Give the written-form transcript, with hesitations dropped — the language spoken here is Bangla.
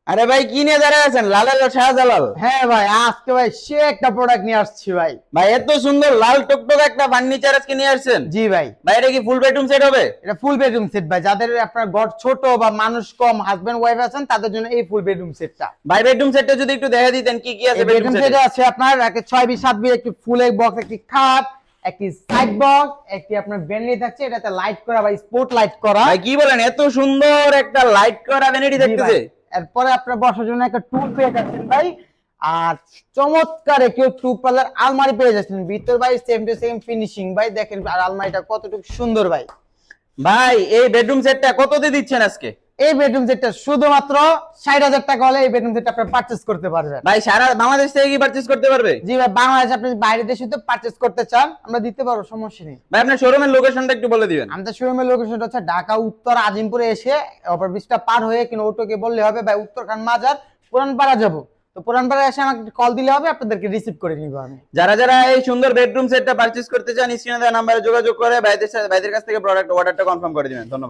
আরে ভাই কি নিয়ে দাঁড়ায় আছেন? লাল শাহজালাল? হ্যাঁ ভাই, আজকে ভাই সে একটা প্রোডাক্ট নিয়ে আসছি ভাই। ভাই এত সুন্দর লাল টকটক একটা ফার্নিচার আজকে নিয়ে আসছেন? জি ভাই, ভাই এটা কি ফুল বেডরুম সেট হবে? এটা ফুল বেডরুম সেট ভাই। যাদের আপনার ঘর ছোট বা মানুষ কম, হাজবেন্ড ওয়াইফ আছেন, তাদের জন্য এই ফুল বেডরুম সেটটা। ভাই বেডরুম সেটটা যদি একটু দেখা দিতেন কি কি আছে এই বেডরুম বেডরুম সেটে? সেটে আছে আপনার একটা 6x7 একটি ফুলের বক্স, একটি খাট, একটি সাইড বক্স, একটি আপনার ভ্যানিটি থাকছে, এটাতে লাইট করা বা স্পট লাইট করা। ভাই কি বলেন, এত সুন্দর একটা লাইট করা ভ্যানিটি জি ভাই। দেখতেছে? এরপরে আপনার বসার জন্য একটা টুল পেয়ে যাচ্ছেন ভাই। আর চমৎকার একটি টু পাল্লার আলমারি পেয়ে যাচ্ছেন ভিতর ভাই, সেম টু সেম ফিনিশিং ভাই। দেখেন আর আলমারিটা কতটুকু সুন্দর ভাই। ভাই এই বেডরুম সেটটা কততে দিচ্ছেন আজকে? এই বেডরুম সেটটা শুধুমাত্র 60,000 টাকা হলে এই বেডরুম সেটটা আপনি পারচেজ করতে পারবেন। ভাই সারা বাংলাদেশ থেকে কি পারচেজ করতে পারবে? জি ভাই, বাংলাদেশে আপনি বাইরে দেশে তো পারচেজ করতে চান, আমরা দিতে পারবো, সমস্যা নেই। ভাই আপনার শোরুমের লোকেশনটা একটু বলে দিবেন। আমাদের শোরুমের লোকেশনটা হচ্ছে ঢাকা উত্তর আজিমপুরে এসে ওভারব্রিজটা পার হয়ে কিনা অটোকে বললে হবে ভাই উত্তরখান মাজার পুরানপাড়া যাব। তো পুরানপাড়া এসে আমাকে কল দিলে হবে, আপনাদেরকে রিসিভ করে নিব আমি। যারা যারা এই সুন্দর বেডরুম সেটটা পারচেজ করতে চান স্ক্রিনে দেওয়া নাম্বারে যোগাযোগ করে ভাইদের কাছ থেকে প্রোডাক্ট অর্ডারটা কনফার্ম করে দিবেন। ধন্যবাদ।